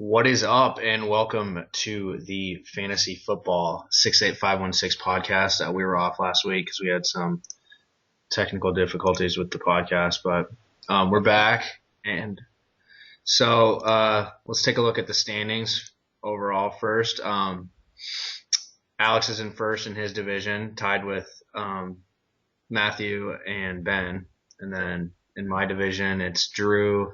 What is up, and welcome to the Fantasy Football 68516 podcast. We were off last week because we had some technical difficulties with the podcast, but we're back. And so let's take a look at the standings overall first. Alex is in first in his division, tied with Matthew and Ben. And then in my division, it's Drew,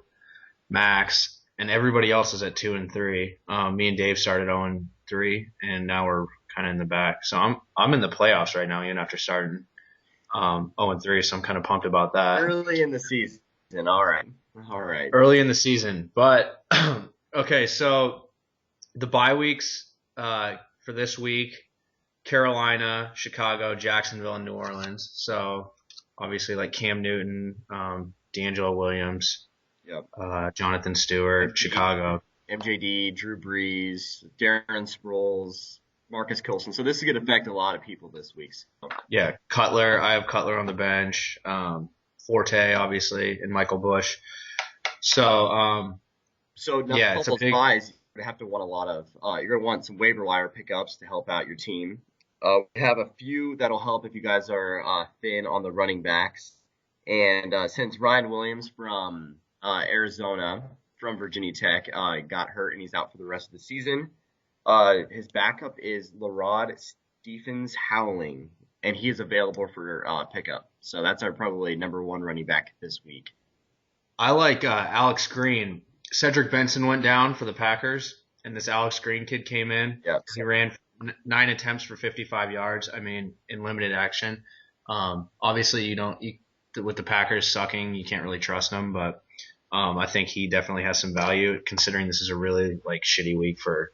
Max, and everybody else is at 2 and 3. Me and Dave started 0 and 3, and now we're kind of in the back. So I'm in the playoffs right now, even after starting 0 and 3. So I'm kind of pumped about that. Early in the season, all right. Early in the season, but okay. So the bye weeks for this week: Carolina, Chicago, Jacksonville, and New Orleans. So obviously, like Cam Newton, D'Angelo Williams. Yep. Jonathan Stewart, Chicago. MJD, Drew Brees, Darren Sproles, Marcus Coulson. So this is going to affect a lot of people this week. So. Yeah, Cutler. I have Cutler on the bench. Forte, obviously, and Michael Bush. So now it's a big buys. You're going to have to want a lot of. You're going to want some waiver wire pickups to help out your team. We have a few that'll help if you guys are thin on the running backs. And since Ryan Williams from Arizona from Virginia Tech got hurt and he's out for the rest of the season. His backup is Larod Stephens Howling, and he is available for pickup. So that's our probably number one running back this week. I like Alex Green. Cedric Benson went down for the Packers, and this Alex Green kid came in. Yep. He ran 9 attempts for 55 yards. I mean, in limited action. Obviously, with the Packers sucking, you can't really trust them, but I think he definitely has some value considering this is a really shitty week for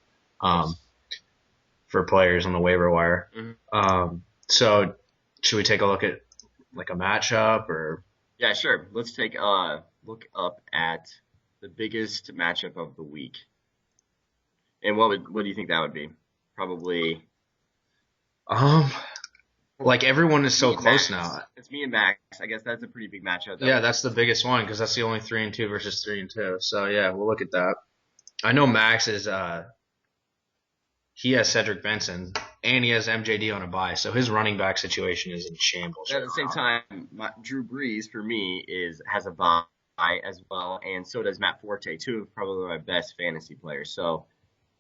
players on the waiver wire. Mm-hmm. So should we take a look at a matchup or? Yeah, sure. Let's take a look up at the biggest matchup of the week. And what do you think that would be? Probably. Everyone is so close Max. now. It's me and Max. I guess that's a pretty big matchup. That's the biggest one because that's the only 3 and 2 versus 3 and 2. So yeah, we'll look at that. I know Max is he has Cedric Benson and he has MJD on a bye, so his running back situation is in shambles. At the same time, Drew Brees for me has a bye as well, and so does Matt Forte, two of probably my best fantasy players. So.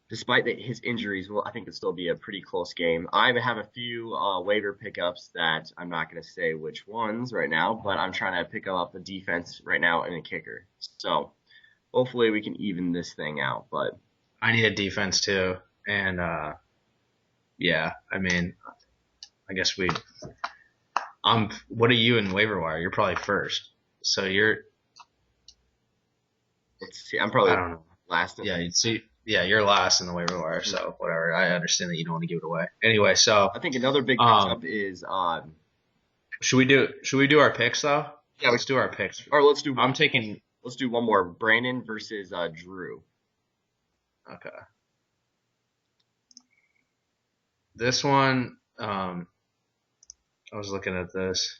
Despite his injuries, I think it'll still be a pretty close game. I have a few waiver pickups that I'm not going to say which ones right now, but I'm trying to pick up a defense right now and a kicker. So hopefully we can even this thing out. But I need a defense too, and yeah, I mean, I guess what are you in waiver wire? You're probably first, so you're. Let's see. I'm probably I don't know. last. Yeah, you'd see. Yeah, you're last in the waiver wire, so whatever. I understand that you don't want to give it away. Anyway, so I think another big matchup is should we do our picks though? Yeah, let's do our picks. Or let's do let's do one more. Brandon versus Drew. Okay. This one, I was looking at this.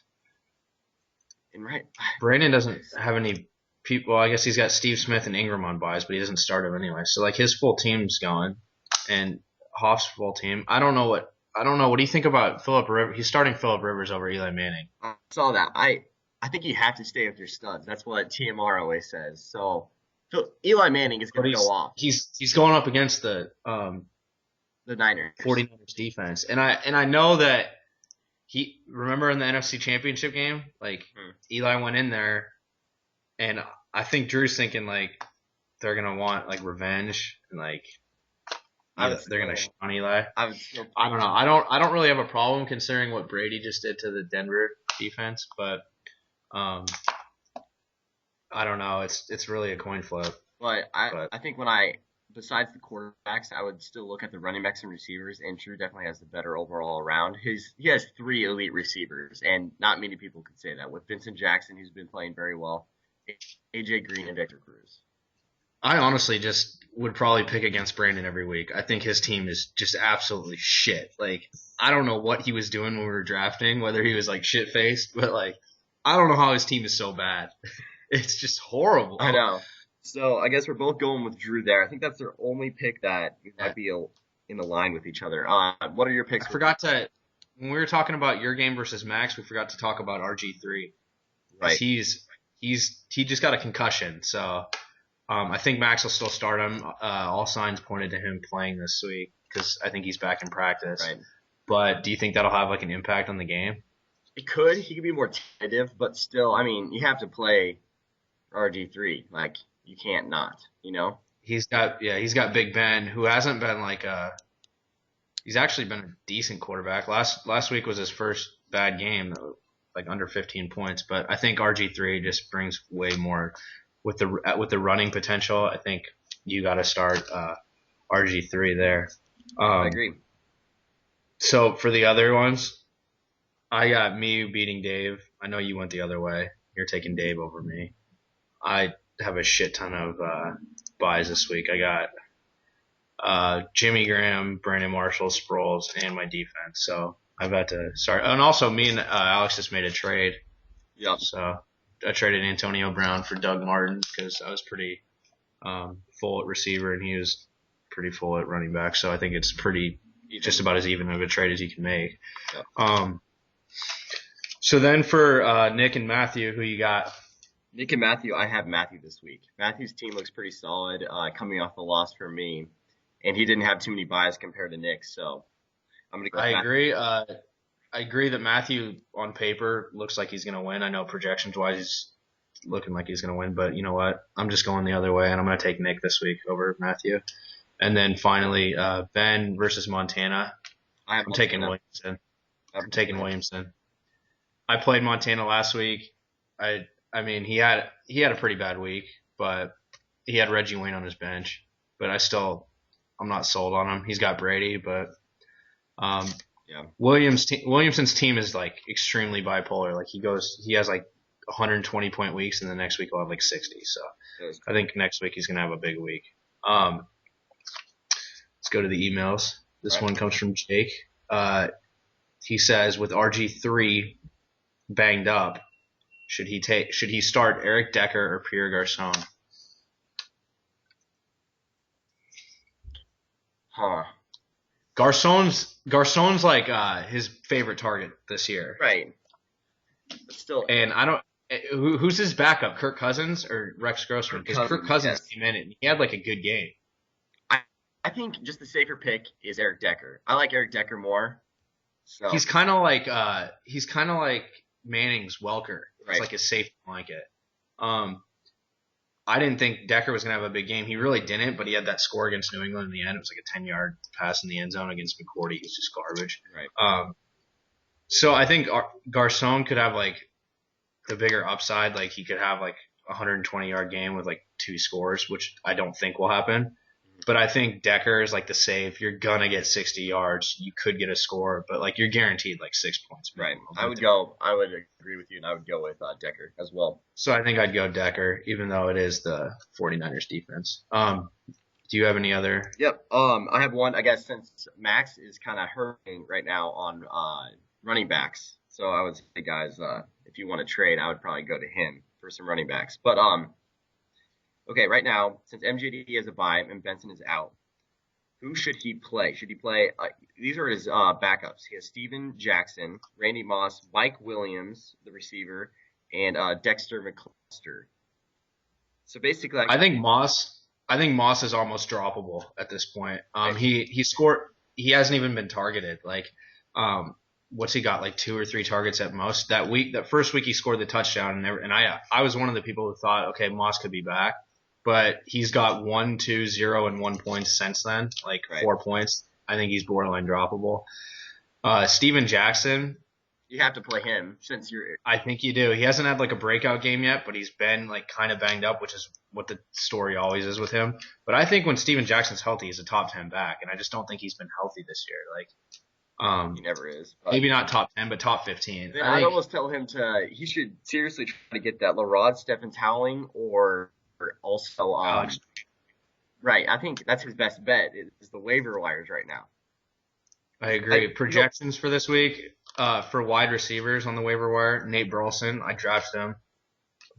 And right. Brandon doesn't have any people. Well, I guess he's got Steve Smith and Ingram on buys, but he doesn't start him anyway. So his full team's gone, and Hoff's full team. I don't know. What do you think about Phillip Rivers? He's starting Phillip Rivers over Eli Manning. I saw that. I think you have to stay with your studs. That's what TMR always says. So Eli Manning is going to go off. He's going up against the Niners 49ers defense, and I know that remember in the NFC Championship game, Eli went in there. And I think Drew's thinking they're gonna want revenge and they're gonna shit on Eli. I don't know. I don't really have a problem considering what Brady just did to the Denver defense, but I don't know. It's really a coin flip. But I think besides the quarterbacks, I would still look at the running backs and receivers, and Drew definitely has the better overall around. He has 3 elite receivers, and not many people could say that. With Vincent Jackson, who's been playing very well. AJ Green and Victor Cruz. I honestly just would probably pick against Brandon every week. I think his team is just absolutely shit. I don't know what he was doing when we were drafting, whether he was shit faced, but I don't know how his team is so bad. It's just horrible. I know. So I guess we're both going with Drew there. I think that's their only pick that Yeah. might be in the line with each other. What are your picks? I forgot to when we were talking about your game versus Max, we forgot to talk about RG3. Right. He just got a concussion, so I think Max will still start him. All signs pointed to him playing this week because I think he's back in practice. Right. But do you think that'll have like an impact on the game? It could. He could be more tentative, but still, I mean, you have to play RG3. Like, you can't not, you know? He's got Big Ben, who hasn't been like he's actually been a decent quarterback. Last week was his first bad game, like under 15 points. But I think RG3 just brings way more with the running potential. I think you got to start RG3 there. I agree. So for the other ones, I got me beating Dave. I know you went the other way. You're taking Dave over me. I have a shit ton of buys this week. I got Jimmy Graham, Brandon Marshall, Sproles, and my defense. So I've got to start. And also, me and Alex just made a trade. Yep. So I traded Antonio Brown for Doug Martin because I was pretty full at receiver and he was pretty full at running back. So I think it's pretty just about as even of a trade as you can make. Yep. So then for Nick and Matthew, who you got? Nick and Matthew, I have Matthew this week. Matthew's team looks pretty solid, coming off the loss for me, and he didn't have too many buys compared to Nick, so I'm gonna go. I agree. I agree that Matthew on paper looks like he's gonna win. I know projections wise he's looking like he's gonna win, but you know what? I'm just going the other way, and I'm gonna take Nick this week over Matthew. And then finally, Ben versus Montana. I'm taking Williamson. I'm taking Williamson. I played Montana last week. I mean, he had a pretty bad week, but he had Reggie Wayne on his bench. But I'm not sold on him. He's got Brady, but Williamson's team is like extremely bipolar. Like he has like 120 point weeks, and the next week he'll have like 60. So I think next week he's gonna have a big week. Let's go to the emails. This one comes from Jake. He says, with RG3 banged up, should he start Eric Decker or Pierre Garcon? Garcon's like his favorite target this year. Right. But still. And I don't. Who's his backup? Kirk Cousins or Rex Grossman? Because Kirk Cousins came in and he had like a good game. I think just the safer pick is Eric Decker. I like Eric Decker more. So. He's kind of like Manning's Welker. It's right. like a safe blanket. I didn't think Decker was going to have a big game. He really didn't, but he had that score against New England in the end. It was like a 10-yard pass in the end zone against McCourty. He's just garbage. Right. So I think Garcon could have like the bigger upside. Like he could have like a 120-yard game with like 2 scores, which I don't think will happen. But I think Decker is like the safe. You're gonna get 60 yards. You could get a score, but like you're guaranteed like 6 points. Right. I would agree with you, and I would go with Decker as well. So I think I'd go Decker, even though it is the 49ers defense. Do you have any other? Yep. I have one. I guess since Max is kind of hurting right now on running backs, so I would say, guys, if you want to trade, I would probably go to him for some running backs. But okay, right now, since MJD has a bye and Benson is out, who should he play? Should he play? These are his backups. He has Steven Jackson, Randy Moss, Mike Williams, the receiver, and Dexter McCluster. So basically, I think Moss is almost droppable at this point. He scored. He hasn't even been targeted. Like, what's he got? Like 2 or 3 targets at most. That first week he scored the touchdown, and I was one of the people who thought, okay, Moss could be back. But he's got 1, 2, 0, and 1 points since then, like 4 points. I think he's borderline droppable. Steven Jackson. You have to play him since you're. I think you do. He hasn't had like a breakout game yet, but he's been like kind of banged up, which is what the story always is with him. But I think when Steven Jackson's healthy, he's a top 10 back, and I just don't think he's been healthy this year. Like, he never is. Maybe not top 10, but top 15. I'd almost tell him he should seriously try to get that LaRod Stephens Howling or also right. I think that's his best bet is the waiver wires right now. I agree. Projections for this week for wide receivers on the waiver wire: Nate Burleson. I drafted him,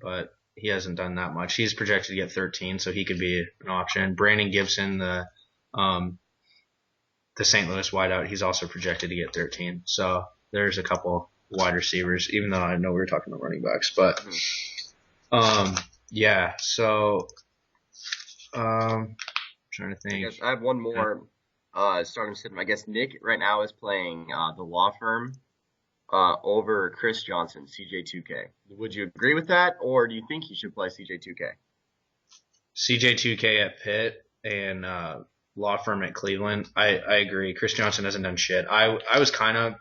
but he hasn't done that much. He's projected to get 13, so he could be an option. Brandon Gibson, the St. Louis wideout, he's also projected to get 13. So there's a couple wide receivers, even though I know we were talking about running backs. But yeah, so I'm trying to think. I have one more starting sit. I guess Nick right now is playing the law firm over Chris Johnson, CJ2K. Would you agree with that, or do you think he should play CJ2K? CJ2K at Pitt and law firm at Cleveland. I agree. Chris Johnson hasn't done shit. I was kind of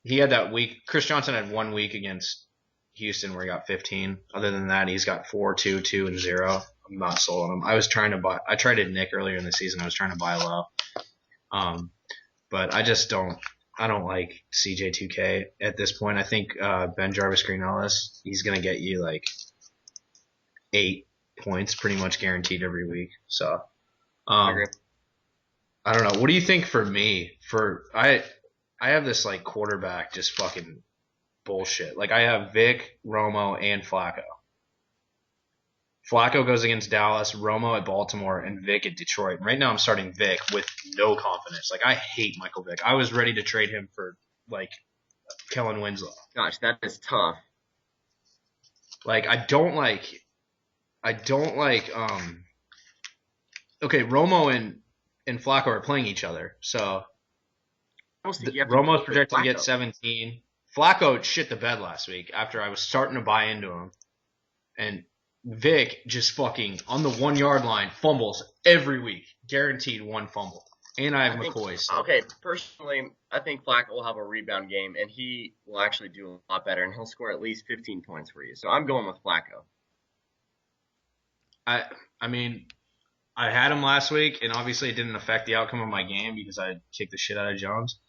he had that week. Chris Johnson had 1 week against Houston where he got 15. Other than that, he's got 4, 2, 2, and 0. I'm not sold on him. I traded Nick earlier in the season. I was trying to buy low. But I just don't like CJ2K at this point. I think Ben Jarvis Green Ellis, he's going to get you like 8 points pretty much guaranteed every week. So I don't know. What do you think for me? I have this like quarterback just fucking bullshit. Like I have Vic, Romo, and Flacco. Flacco goes against Dallas, Romo at Baltimore, and Vic at Detroit. And right now I'm starting Vic with no confidence. Like I hate Michael Vick. I was ready to trade him for like Kellen Winslow. Gosh, that is tough. Like I don't like okay, Romo and Flacco are playing each other. So Romo's projected to get 17. Flacco shit the bed last week after I was starting to buy into him. And Vic just fucking on the 1 yard line fumbles every week, guaranteed one fumble. And I have McCoy. So. Okay, personally, I think Flacco will have a rebound game, and he will actually do a lot better, and he'll score at least 15 points for you. So I'm going with Flacco. I mean, I had him last week, and obviously it didn't affect the outcome of my game because I kicked the shit out of Jones.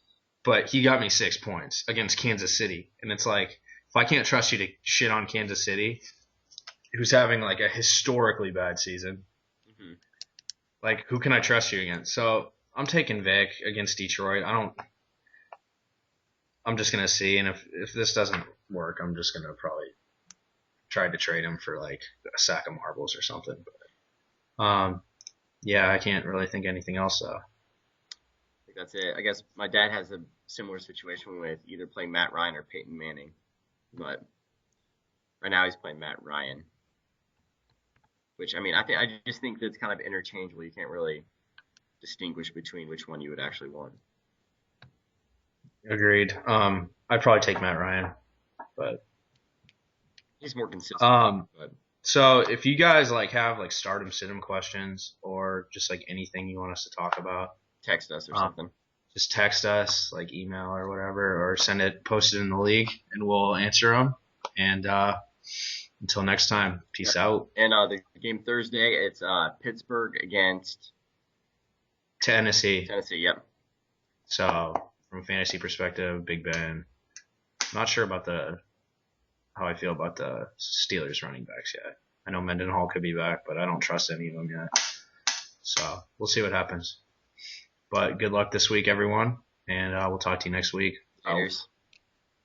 But he got me 6 points against Kansas City, and it's like if I can't trust you to shit on Kansas City, who's having like a historically bad season. Mm-hmm. Like, who can I trust you against? So I'm taking Vic against Detroit. I'm just gonna see, and if this doesn't work, I'm just gonna probably try to trade him for like a sack of marbles or something. But yeah, I can't really think anything else though. I think that's it. I guess my dad has a similar situation with either playing Matt Ryan or Peyton Manning, but right now he's playing Matt Ryan. Which, I mean, I just think that's kind of interchangeable. You can't really distinguish between which one you would actually want. Agreed. I'd probably take Matt Ryan, but he's more consistent. So if you guys like have like stardom sit-em questions or just like anything you want us to talk about, text us or something. Just text us, like email or whatever, or post it in the league, and we'll answer them. And until next time, peace out. And the game Thursday, it's Pittsburgh against Tennessee. Tennessee, yep. So from a fantasy perspective, Big Ben. Not sure about how I feel about the Steelers running backs yet. I know Mendenhall could be back, but I don't trust any of them yet. So we'll see what happens. But good luck this week, everyone, and we'll talk to you next week. Cheers.